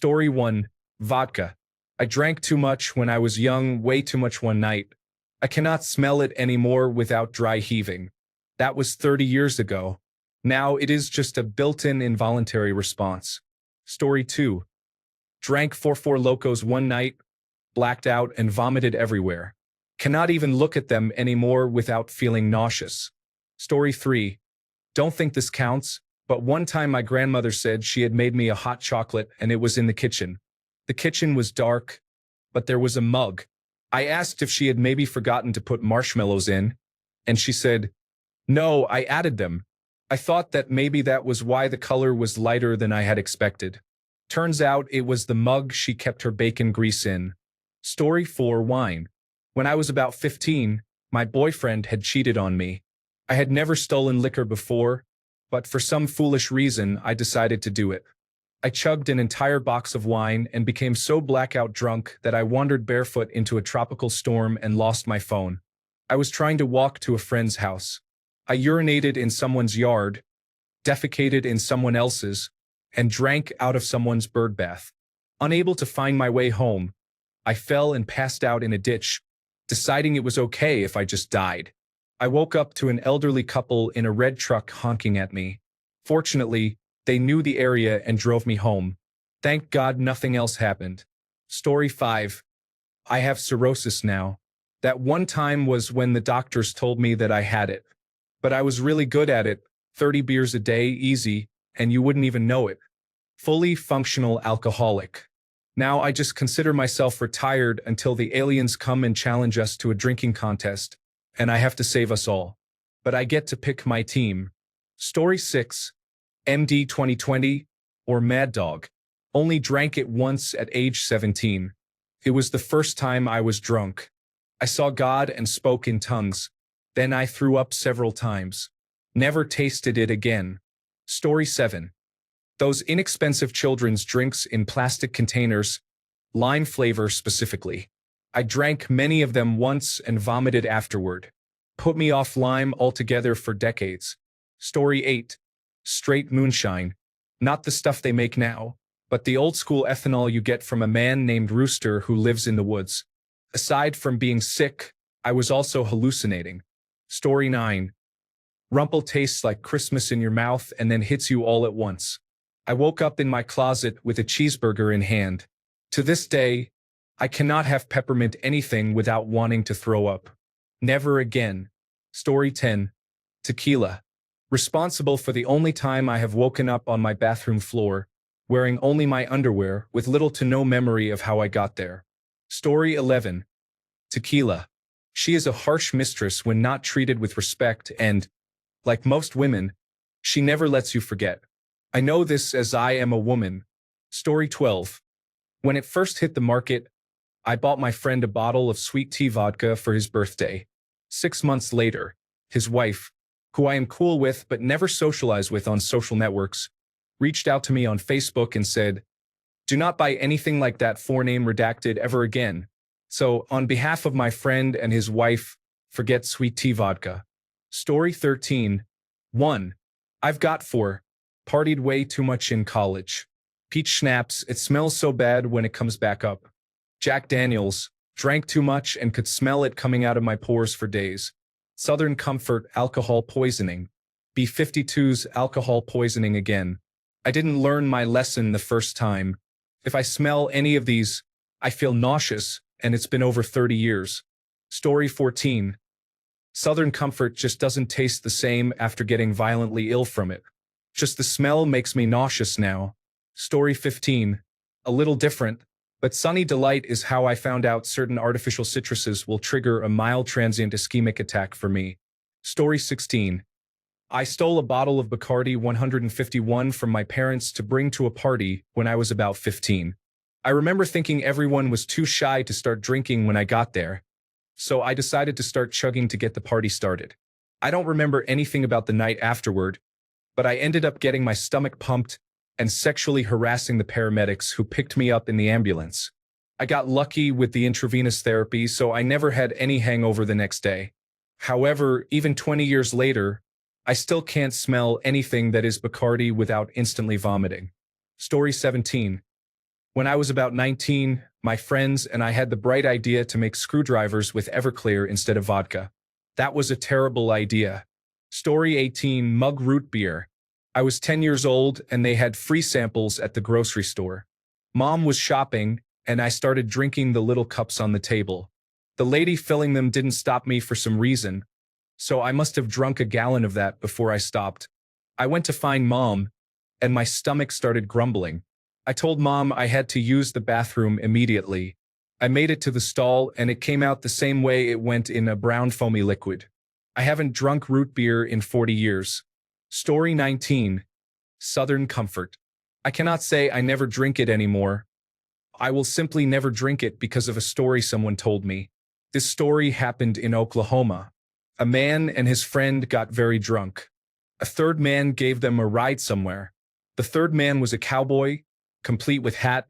Story 1. Vodka. I drank too much when I was young, way too much one night. I cannot smell it anymore without dry heaving. That was 30 years ago. Now it is just a built-in involuntary response. Story 2. Drank 4 Locos one night, blacked out and vomited everywhere. Cannot even look at them anymore without feeling nauseous. Story 3. Don't think this counts, but one time my grandmother said she had made me a hot chocolate and it was in the kitchen. The kitchen was dark, but there was a mug. I asked if she had maybe forgotten to put marshmallows in, and she said, "No, I added them." I thought that maybe that was why the color was lighter than I had expected. Turns out it was the mug she kept her bacon grease in. Story 4. Wine. When I was about 15, my boyfriend had cheated on me. I had never stolen liquor before, but for some foolish reason, I decided to do it. I chugged an entire box of wine and became so blackout drunk that I wandered barefoot into a tropical storm and lost my phone. I was trying to walk to a friend's house. I urinated in someone's yard, defecated in someone else's, and drank out of someone's birdbath. Unable to find my way home, I fell and passed out in a ditch, deciding it was okay if I just died. I woke up to an elderly couple in a red truck honking at me. Fortunately, they knew the area and drove me home. Thank God nothing else happened. Story 5. I have cirrhosis now. That one time was when the doctors told me that I had it. But I was really good at it, 30 beers a day, easy, and you wouldn't even know it. Fully functional alcoholic. Now I just consider myself retired until the aliens come and challenge us to a drinking contest, and I have to save us all. But I get to pick my team. Story 6. MD 2020, or Mad Dog. Only drank it once at age 17. It was the first time I was drunk. I saw God and spoke in tongues. Then I threw up several times. Never tasted it again. Story 7. Those inexpensive children's drinks in plastic containers, lime flavor specifically. I drank many of them once and vomited afterward. Put me off lime altogether for decades. Story 8. Straight moonshine. Not the stuff they make now, but the old school ethanol you get from a man named Rooster who lives in the woods. Aside from being sick, I was also hallucinating. Story 9. Rumple tastes like Christmas in your mouth and then hits you all at once. I woke up in my closet with a cheeseburger in hand. To this day, I cannot have peppermint anything without wanting to throw up. Never again. Story 10. Tequila. Responsible for the only time I have woken up on my bathroom floor, wearing only my underwear with little to no memory of how I got there. Story 11. Tequila. She is a harsh mistress when not treated with respect and, like most women, she never lets you forget. I know this as I am a woman. Story 12. When it first hit the market, I bought my friend a bottle of sweet tea vodka for his birthday. 6 months later, his wife, who I am cool with but never socialize with on social networks, reached out to me on Facebook and said, "Do not buy anything like that forename redacted ever again. So, on behalf of my friend and his wife, forget sweet tea vodka." Story 13. 1. I've got 4. Partied way too much in college. Peach schnapps, it smells so bad when it comes back up. Jack Daniels, drank too much and could smell it coming out of my pores for days. Southern Comfort, alcohol poisoning. B-52's alcohol poisoning again. I didn't learn my lesson the first time. If I smell any of these, I feel nauseous, and it's been over 30 years. Story 14. Southern Comfort just doesn't taste the same after getting violently ill from it. Just the smell makes me nauseous now. Story 15. A little different, but Sunny Delight is how I found out certain artificial citruses will trigger a mild transient ischemic attack for me. Story 16. I stole a bottle of Bacardi 151 from my parents to bring to a party when I was about 15. I remember thinking everyone was too shy to start drinking when I got there, so I decided to start chugging to get the party started. I don't remember anything about the night afterward, but I ended up getting my stomach pumped and sexually harassing the paramedics who picked me up in the ambulance. I got lucky with the intravenous therapy, so I never had any hangover the next day. However, even 20 years later, I still can't smell anything that is Bacardi without instantly vomiting. Story 17. When I was about 19, my friends and I had the bright idea to make screwdrivers with Everclear instead of vodka. That was a terrible idea. Story 18, Mug Root Beer. I was 10 years old and they had free samples at the grocery store. Mom was shopping and I started drinking the little cups on the table. The lady filling them didn't stop me for some reason, so I must have drunk a gallon of that before I stopped. I went to find Mom, and my stomach started grumbling. I told Mom I had to use the bathroom immediately. I made it to the stall and it came out the same way it went in a brown foamy liquid. I haven't drunk root beer in 40 years. Story 19. Southern Comfort. I cannot say I never drink it anymore. I will simply never drink it because of a story someone told me. This story happened in Oklahoma. A man and his friend got very drunk. A third man gave them a ride somewhere. The third man was a cowboy, complete with hat,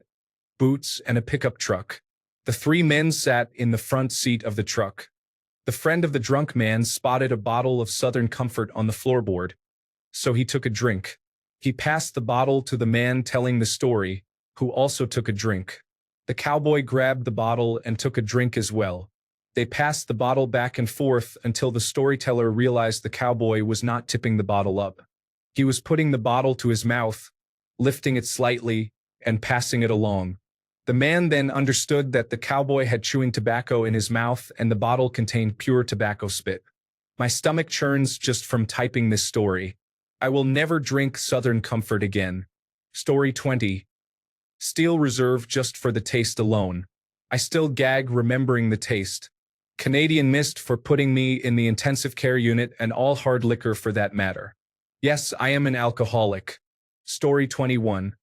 boots, and a pickup truck. The three men sat in the front seat of the truck. The friend of the drunk man spotted a bottle of Southern Comfort on the floorboard, so he took a drink. He passed the bottle to the man telling the story, who also took a drink. The cowboy grabbed the bottle and took a drink as well. They passed the bottle back and forth until the storyteller realized the cowboy was not tipping the bottle up. He was putting the bottle to his mouth, lifting it slightly, and passing it along. The man then understood that the cowboy had chewing tobacco in his mouth and the bottle contained pure tobacco spit. My stomach churns just from typing this story. I will never drink Southern Comfort again. Story 20. Steel Reserve just for the taste alone. I still gag remembering the taste. Canadian Mist for putting me in the intensive care unit and all hard liquor for that matter. Yes, I am an alcoholic. Story 21.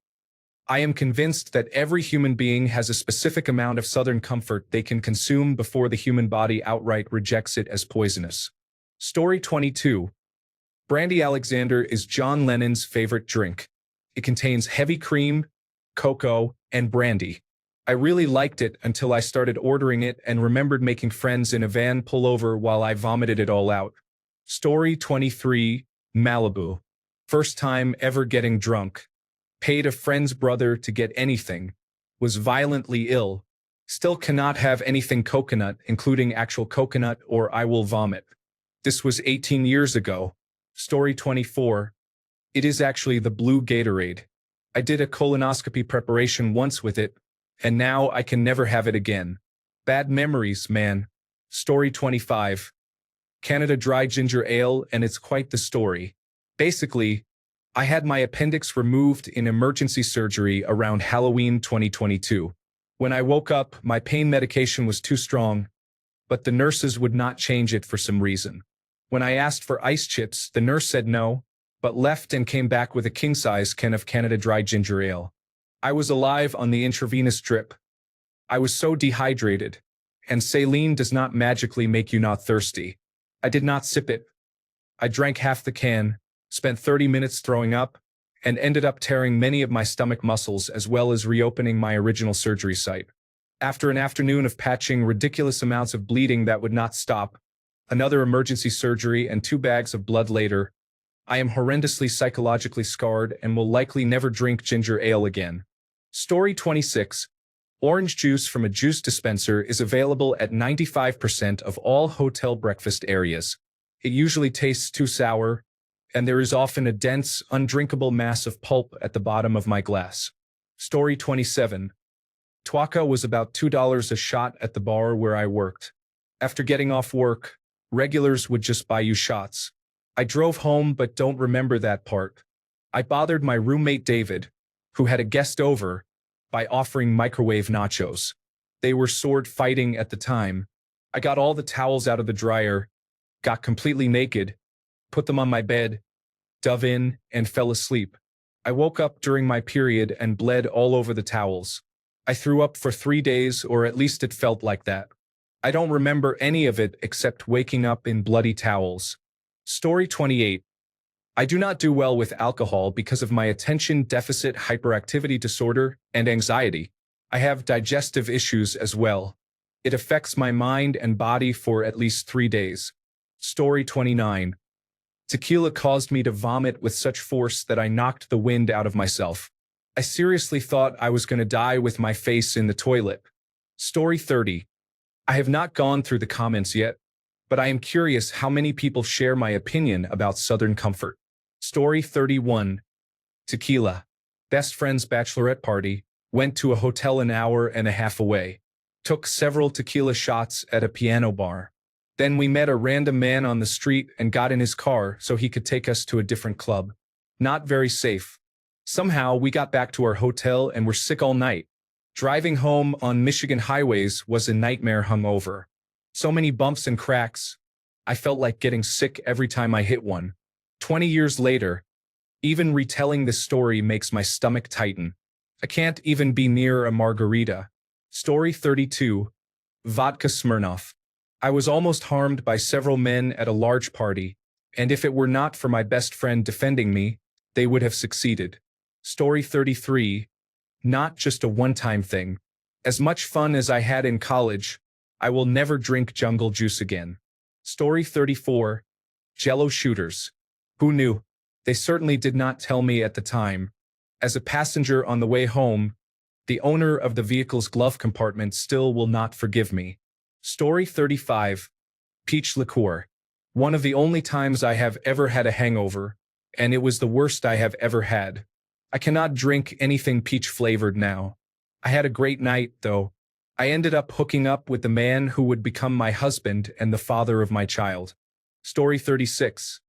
I am convinced that every human being has a specific amount of Southern Comfort they can consume before the human body outright rejects it as poisonous. Story 22. Brandy Alexander is John Lennon's favorite drink. It contains heavy cream, cocoa, and brandy. I really liked it until I started ordering it and remembered making friends in a van pull over while I vomited it all out. Story 23. Malibu. First time ever getting drunk. Paid a friend's brother to get anything. Was violently ill. Still cannot have anything coconut, including actual coconut, or I will vomit. This was 18 years ago. Story 24. It is actually the blue Gatorade. I did a colonoscopy preparation once with it, and now I can never have it again. Bad memories, man. Story 25. Canada Dry Ginger Ale, and it's quite the story. Basically, I had my appendix removed in emergency surgery around Halloween 2022. When I woke up, my pain medication was too strong, but the nurses would not change it for some reason. When I asked for ice chips, the nurse said no, but left and came back with a king-size can of Canada Dry Ginger Ale. I was alive on the intravenous drip. I was so dehydrated, and saline does not magically make you not thirsty. I did not sip it. I drank half the can, spent 30 minutes throwing up, and ended up tearing many of my stomach muscles as well as reopening my original surgery site. After an afternoon of patching ridiculous amounts of bleeding that would not stop, another emergency surgery and 2 bags of blood later, I am horrendously psychologically scarred and will likely never drink ginger ale again. Story 26. Orange juice from a juice dispenser is available at 95% of all hotel breakfast areas. It usually tastes too sour, and there is often a dense, undrinkable mass of pulp at the bottom of my glass. Story 27. Tuaca was about $2 a shot at the bar where I worked. After getting off work, regulars would just buy you shots. I drove home but don't remember that part. I bothered my roommate David, who had a guest over, by offering microwave nachos. They were sword fighting at the time. I got all the towels out of the dryer, got completely naked, put them on my bed, dove in, and fell asleep. I woke up during my period and bled all over the towels. I threw up for 3 days, or at least it felt like that. I don't remember any of it except waking up in bloody towels. Story 28. I do not do well with alcohol because of my attention deficit hyperactivity disorder and anxiety. I have digestive issues as well. It affects my mind and body for at least 3 days. Story 29. Tequila caused me to vomit with such force that I knocked the wind out of myself. I seriously thought I was going to die with my face in the toilet. Story 30. I have not gone through the comments yet, but I am curious how many people share my opinion about Southern comfort. Story 31. Tequila. Best friend's bachelorette party. Went to a hotel an hour and a half away. Took several tequila shots at a piano bar. Then we met a random man on the street and got in his car so he could take us to a different club. Not very safe. Somehow we got back to our hotel and were sick all night. Driving home on Michigan highways was a nightmare hungover. So many bumps and cracks. I felt like getting sick every time I hit one. 20 years later, even retelling this story makes my stomach tighten. I can't even be near a margarita. Story 32. Vodka Smirnoff. I was almost harmed by several men at a large party, and if it were not for my best friend defending me, they would have succeeded. Story 33. Not just a one-time thing. As much fun as I had in college, I will never drink jungle juice again. Story 34. Jello shooters. Who knew? They certainly did not tell me at the time. As a passenger on the way home, the owner of the vehicle's glove compartment still will not forgive me. Story 35. Peach liqueur. One of the only times I have ever had a hangover, and it was the worst I have ever had. I cannot drink anything peach-flavored now. I had a great night, though. I ended up hooking up with the man who would become my husband and the father of my child. Story 36.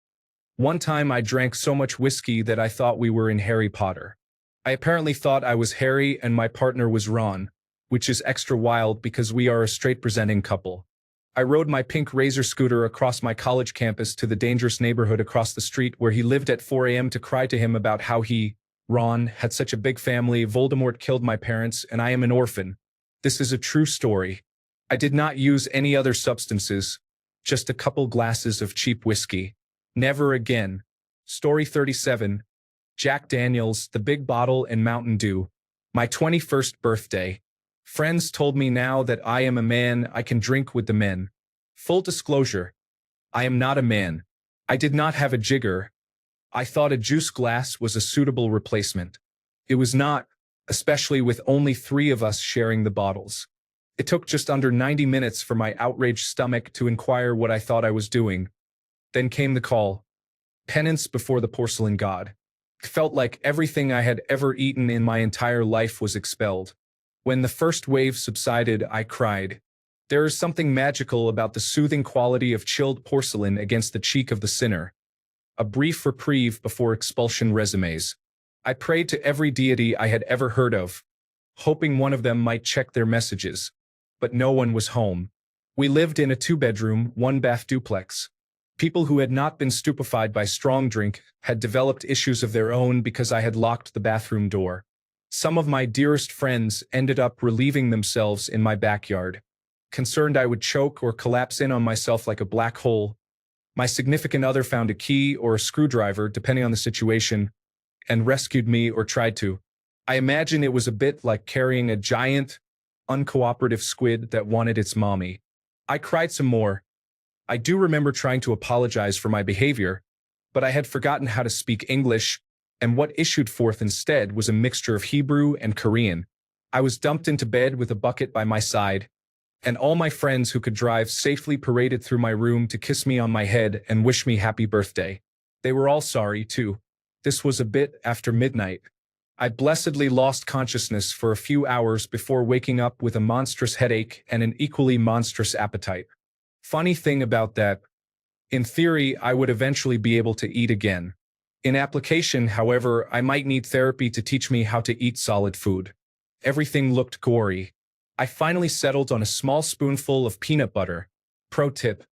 One time I drank so much whiskey that I thought we were in Harry Potter. I apparently thought I was Harry and my partner was Ron, which is extra wild because we are a straight-presenting couple. I rode my pink Razor scooter across my college campus to the dangerous neighborhood across the street where he lived at 4 a.m. to cry to him about how he, Ron, had such a big family, Voldemort killed my parents, and I am an orphan. This is a true story. I did not use any other substances, just a couple glasses of cheap whiskey. Never again. Story 37. Jack Daniels, the Big Bottle, and Mountain Dew. My 21st birthday. Friends told me now that I am a man, I can drink with the men. Full disclosure. I am not a man. I did not have a jigger. I thought a juice glass was a suitable replacement. It was not, especially with only 3 of us sharing the bottles. It took just under 90 minutes for my outraged stomach to inquire what I thought I was doing. Then came the call. Penance before the porcelain god. It felt like everything I had ever eaten in my entire life was expelled. When the first wave subsided, I cried. There is something magical about the soothing quality of chilled porcelain against the cheek of the sinner. A brief reprieve before expulsion resumes. I prayed to every deity I had ever heard of, hoping one of them might check their messages. But no one was home. We lived in a 2-bedroom, 1-bath duplex. People who had not been stupefied by strong drink had developed issues of their own because I had locked the bathroom door. Some of my dearest friends ended up relieving themselves in my backyard. Concerned I would choke or collapse in on myself like a black hole, my significant other found a key or a screwdriver, depending on the situation, and rescued me or tried to. I imagine it was a bit like carrying a giant, uncooperative squid that wanted its mommy. I cried some more. I do remember trying to apologize for my behavior, but I had forgotten how to speak English, and what issued forth instead was a mixture of Hebrew and Korean. I was dumped into bed with a bucket by my side, and all my friends who could drive safely paraded through my room to kiss me on my head and wish me happy birthday. They were all sorry, too. This was a bit after midnight. I blessedly lost consciousness for a few hours before waking up with a monstrous headache and an equally monstrous appetite. Funny thing about that, in theory, I would eventually be able to eat again. In application, however, I might need therapy to teach me how to eat solid food. Everything looked gory. I finally settled on a small spoonful of peanut butter. Pro tip: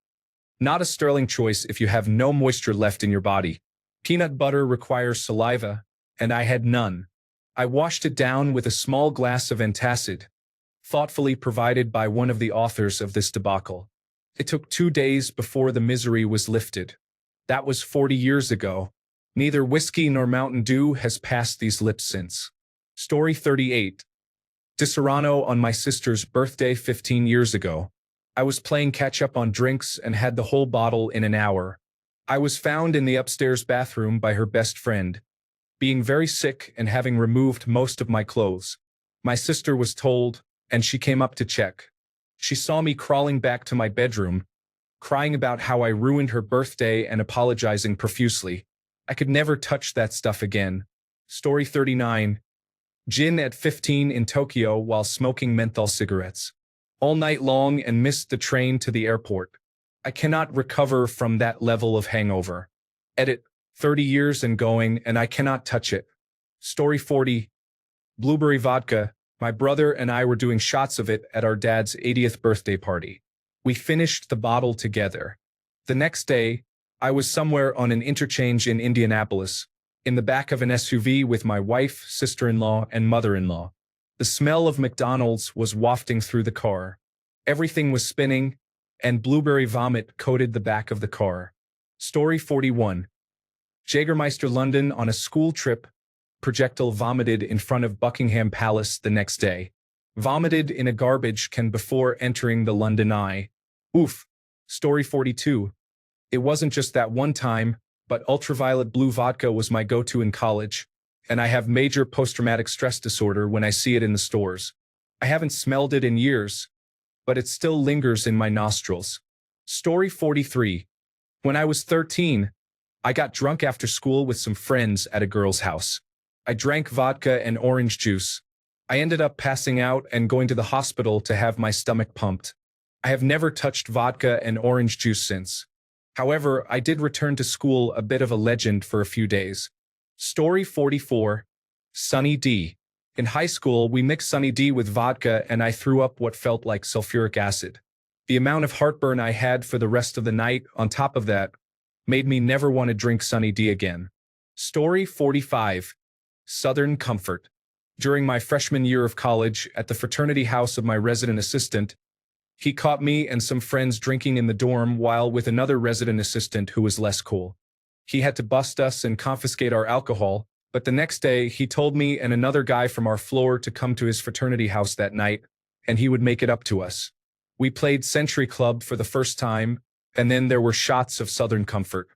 not a sterling choice if you have no moisture left in your body. Peanut butter requires saliva, and I had none. I washed it down with a small glass of antacid, thoughtfully provided by one of the authors of this debacle. It took 2 days before the misery was lifted. That was 40 years ago. Neither whiskey nor Mountain Dew has passed these lips since. Story 38. Disaronno on my sister's birthday 15 years ago. I was playing catch-up on drinks and had the whole bottle in an hour. I was found in the upstairs bathroom by her best friend. being very sick and having removed most of my clothes. My sister was told, and she came up to check. She saw me crawling back to my bedroom, crying about how I ruined her birthday and apologizing profusely. I could never touch that stuff again. Story 39. Gin at 15 in Tokyo while smoking menthol cigarettes. All night long and missed the train to the airport. I cannot recover from that level of hangover. Edit. 30 years and going, and I cannot touch it. Story 40. Blueberry vodka. My brother and I were doing shots of it at our dad's 80th birthday party. We finished the bottle together. The next day, I was somewhere on an interchange in Indianapolis, in the back of an SUV with my wife, sister-in-law, and mother-in-law. The smell of McDonald's was wafting through the car. Everything was spinning, and blueberry vomit coated the back of the car. Story 41. Jägermeister London on a school trip. Projectile vomited in front of Buckingham Palace the next day. Vomited in a garbage can before entering the London Eye. Oof. Story 42. It wasn't just that one time, but ultraviolet blue vodka was my go-to in college, and I have major post-traumatic stress disorder when I see it in the stores. I haven't smelled it in years, but it still lingers in my nostrils. Story 43. When I was 13, I got drunk after school with some friends at a girl's house. I drank vodka and orange juice. I ended up passing out and going to the hospital to have my stomach pumped. I have never touched vodka and orange juice since. However, I did return to school a bit of a legend for a few days. Story 44. Sunny D. In high school, we mixed Sunny D with vodka and I threw up what felt like sulfuric acid. The amount of heartburn I had for the rest of the night, on top of that, made me never want to drink Sunny D again. Story 45. Southern Comfort. During my freshman year of college, at the fraternity house of my resident assistant, he caught me and some friends drinking in the dorm while with another resident assistant who was less cool. He had to bust us and confiscate our alcohol, but the next day he told me and another guy from our floor to come to his fraternity house that night, and he would make it up to us. We played Century Club for the first time, and then there were shots of Southern Comfort.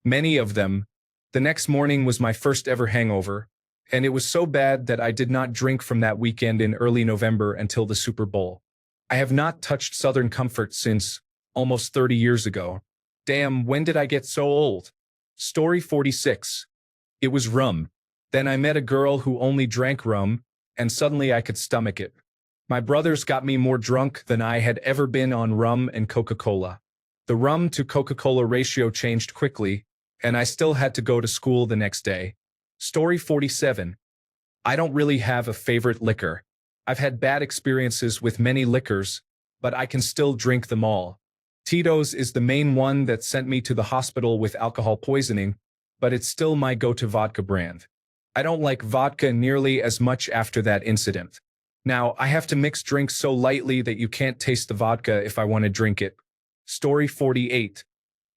Many of them. The next morning was my first ever hangover, and it was so bad that I did not drink from that weekend in early November until the Super Bowl. I have not touched Southern Comfort since almost 30 years ago. Damn, when did I get so old? Story 46. It was rum. Then I met a girl who only drank rum, and suddenly I could stomach it. My brothers got me more drunk than I had ever been on rum and Coca-Cola. The rum to Coca-Cola ratio changed quickly, and I still had to go to school the next day. Story 47. I don't really have a favorite liquor. I've had bad experiences with many liquors, but I can still drink them all. Tito's is the main one that sent me to the hospital with alcohol poisoning, but it's still my go-to vodka brand. I don't like vodka nearly as much after that incident. Now, I have to mix drinks so lightly that you can't taste the vodka if I want to drink it. Story 48.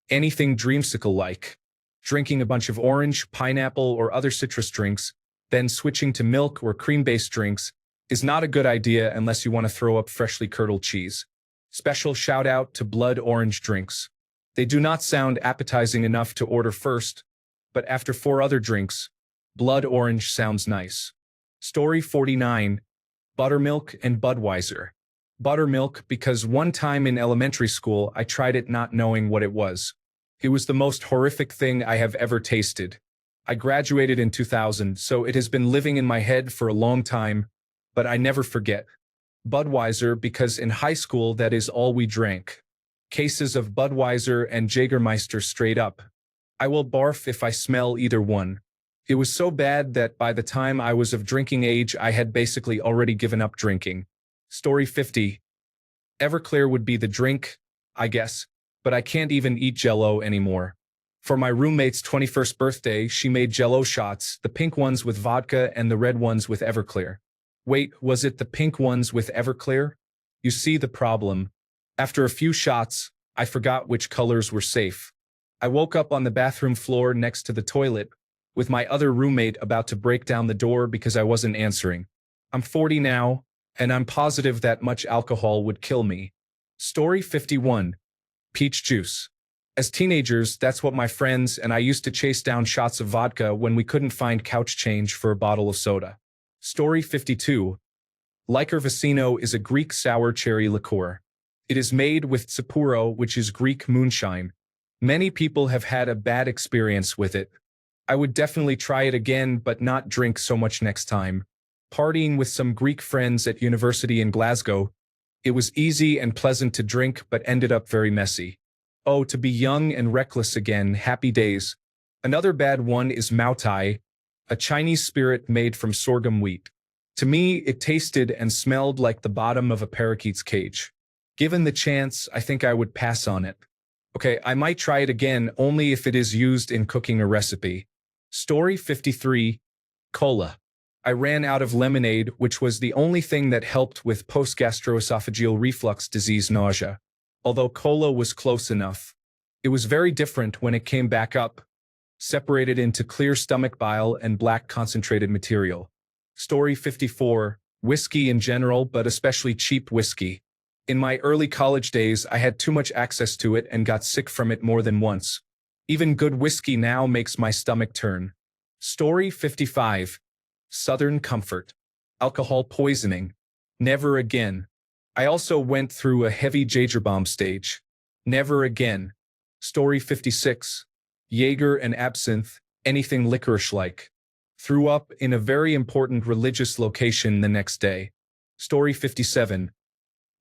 Anything dreamsicle-like. Drinking a bunch of orange, pineapple, or other citrus drinks, then switching to milk or cream-based drinks, is not a good idea unless you want to throw up freshly curdled cheese. Special shout-out to blood orange drinks. They do not sound appetizing enough to order first, but after 4 other drinks, blood orange sounds nice. Story 49. Buttermilk and Budweiser. Buttermilk because one time in elementary school I tried it not knowing what it was. It was the most horrific thing I have ever tasted. I graduated in 2000, so it has been living in my head for a long time, but I never forget. Budweiser because in high school that is all we drank. Cases of Budweiser and Jägermeister straight up. I will barf if I smell either one. It was so bad that by the time I was of drinking age I had basically already given up drinking. Story 50. Everclear would be the drink, I guess, but I can't even eat Jell-O anymore. For my roommate's 21st birthday, she made Jell-O shots, the pink ones with vodka and the red ones with Everclear. Wait, was it the pink ones with Everclear? You see the problem. After a few shots, I forgot which colors were safe. I woke up on the bathroom floor next to the toilet, with my other roommate about to break down the door because I wasn't answering. I'm 40 now, and I'm positive that much alcohol would kill me. Story 51. Peach juice. As teenagers, that's what my friends and I used to chase down shots of vodka when we couldn't find couch change for a bottle of soda. Story 52. Liquor Vicino is a Greek sour cherry liqueur. It is made with Sapporo, which is Greek moonshine. Many people have had a bad experience with it. I would definitely try it again, but not drink so much next time. Partying with some Greek friends at university in Glasgow. It was easy and pleasant to drink, but ended up very messy. Oh, to be young and reckless again, happy days. Another bad one is Maotai, a Chinese spirit made from sorghum wheat. To me, it tasted and smelled like the bottom of a parakeet's cage. Given the chance, I think I would pass on it. Okay, I might try it again only if it is used in cooking a recipe. Story 53. Cola. I ran out of lemonade, which was the only thing that helped with post-gastroesophageal reflux disease nausea. Although cola was close enough. It was very different when it came back up, separated into clear stomach bile and black concentrated material. Story 54. Whiskey in general, but especially cheap whiskey. In my early college days, I had too much access to it and got sick from it more than once. Even good whiskey now makes my stomach turn. Story 55. Southern Comfort. Alcohol poisoning. Never again. I also went through a heavy Jägerbomb stage. Never again. Story 56. Jaeger and absinthe, anything licorice-like. Threw up in a very important religious location the next day. Story 57.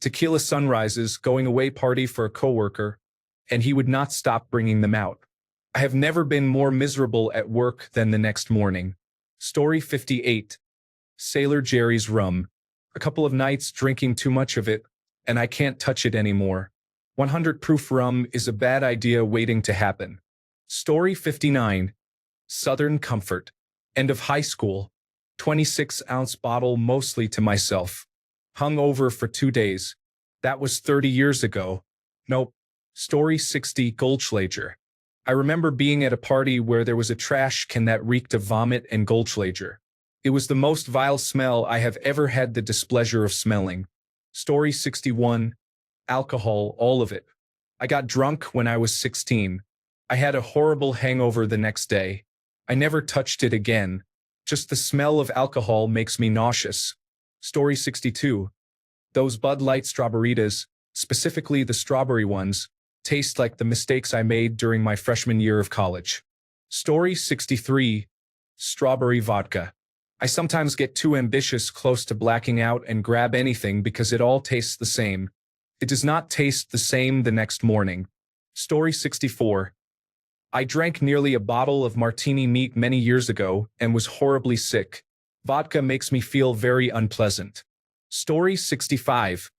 Tequila sunrises, going away party for a coworker, and he would not stop bringing them out. I have never been more miserable at work than the next morning. Story 58. Sailor Jerry's rum. A couple of nights drinking too much of it, and I can't touch it anymore. 100 proof rum is a bad idea waiting to happen. Story 59. Southern Comfort. End of high school. 26-ounce bottle mostly to myself. Hung over for 2 days. That was 30 years ago. Nope. Story 60. Goldschlager. I remember being at a party where there was a trash can that reeked of vomit and Goldschlager. It was the most vile smell I have ever had the displeasure of smelling. Story 61. Alcohol, all of it. I got drunk when I was 16. I had a horrible hangover the next day. I never touched it again. Just the smell of alcohol makes me nauseous. Story 62. Those Bud Light Strawberritas, specifically the strawberry ones, taste like the mistakes I made during my freshman year of college. Story 63. Strawberry vodka. I sometimes get too ambitious close to blacking out and grab anything because it all tastes the same. It does not taste the same the next morning. Story 64. I drank nearly a bottle of martini neat many years ago and was horribly sick. Vodka makes me feel very unpleasant. Story 65.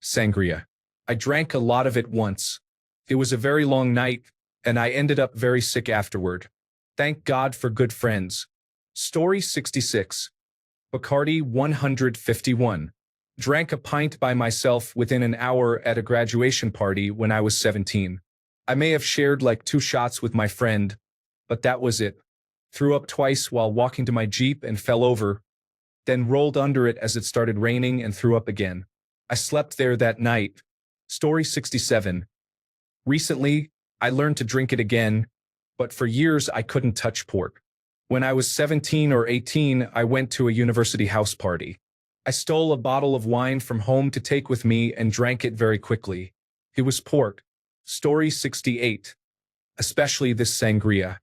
Sangria. I drank a lot of it once. It was a very long night, and I ended up very sick afterward. Thank God for good friends. Story 66. Bacardi 151. Drank a pint by myself within an hour at a graduation party when I was 17. I may have shared like 2 shots with my friend, but that was it. Threw up twice while walking to my Jeep and fell over, then rolled under it as it started raining and threw up again. I slept there that night. Story 67. Recently, I learned to drink it again, but for years I couldn't touch port. When I was 17 or 18, I went to a university house party. I stole a bottle of wine from home to take with me and drank it very quickly. It was port. Story 68. Especially this sangria.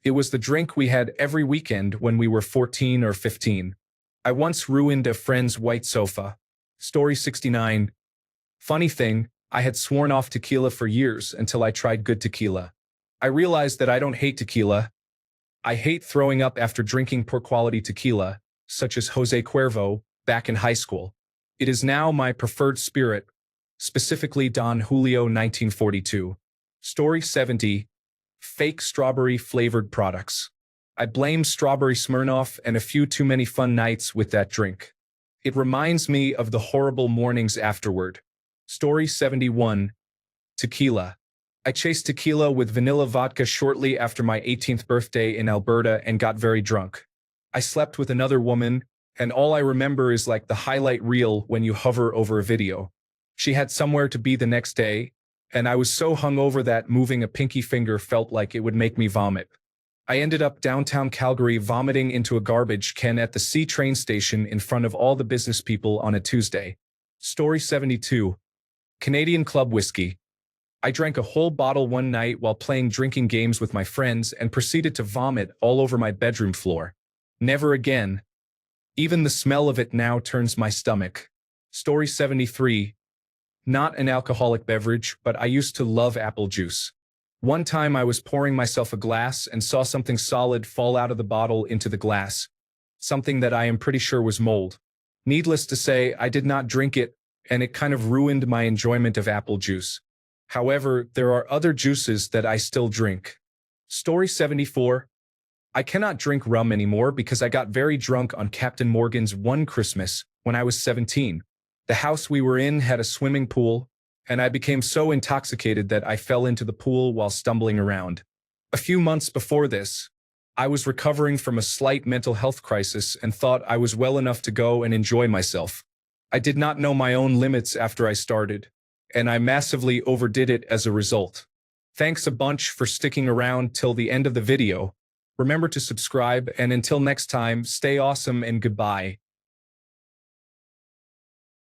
It was the drink we had every weekend when we were 14 or 15. I once ruined a friend's white sofa. Story 69. Funny thing, I had sworn off tequila for years until I tried good tequila. I realized that I don't hate tequila. I hate throwing up after drinking poor quality tequila, such as Jose Cuervo, back in high school. It is now my preferred spirit, specifically Don Julio 1942. Story 70. Fake strawberry-flavored products. I blame strawberry Smirnoff and a few too many fun nights with that drink. It reminds me of the horrible mornings afterward. Story 71. Tequila. I chased tequila with vanilla vodka shortly after my 18th birthday in Alberta and got very drunk. I slept with another woman, and all I remember is like the highlight reel when you hover over a video. She had somewhere to be the next day, and I was so hungover that moving a pinky finger felt like it would make me vomit. I ended up downtown Calgary vomiting into a garbage can at the C train station in front of all the business people on a Tuesday. Story 72. Canadian Club Whiskey. I drank a whole bottle one night while playing drinking games with my friends and proceeded to vomit all over my bedroom floor. Never again. Even the smell of it now turns my stomach. Story 73. Not an alcoholic beverage, but I used to love apple juice. One time I was pouring myself a glass and saw something solid fall out of the bottle into the glass. Something that I am pretty sure was mold. Needless to say, I did not drink it, and it kind of ruined my enjoyment of apple juice. However, there are other juices that I still drink. Story 74. I cannot drink rum anymore because I got very drunk on Captain Morgan's one Christmas when I was 17. The house we were in had a swimming pool, and I became so intoxicated that I fell into the pool while stumbling around. A few months before this, I was recovering from a slight mental health crisis and thought I was well enough to go and enjoy myself. I did not know my own limits after I started, and I massively overdid it as a result. Thanks a bunch for sticking around till the end of the video. Remember to subscribe, and until next time, stay awesome and goodbye.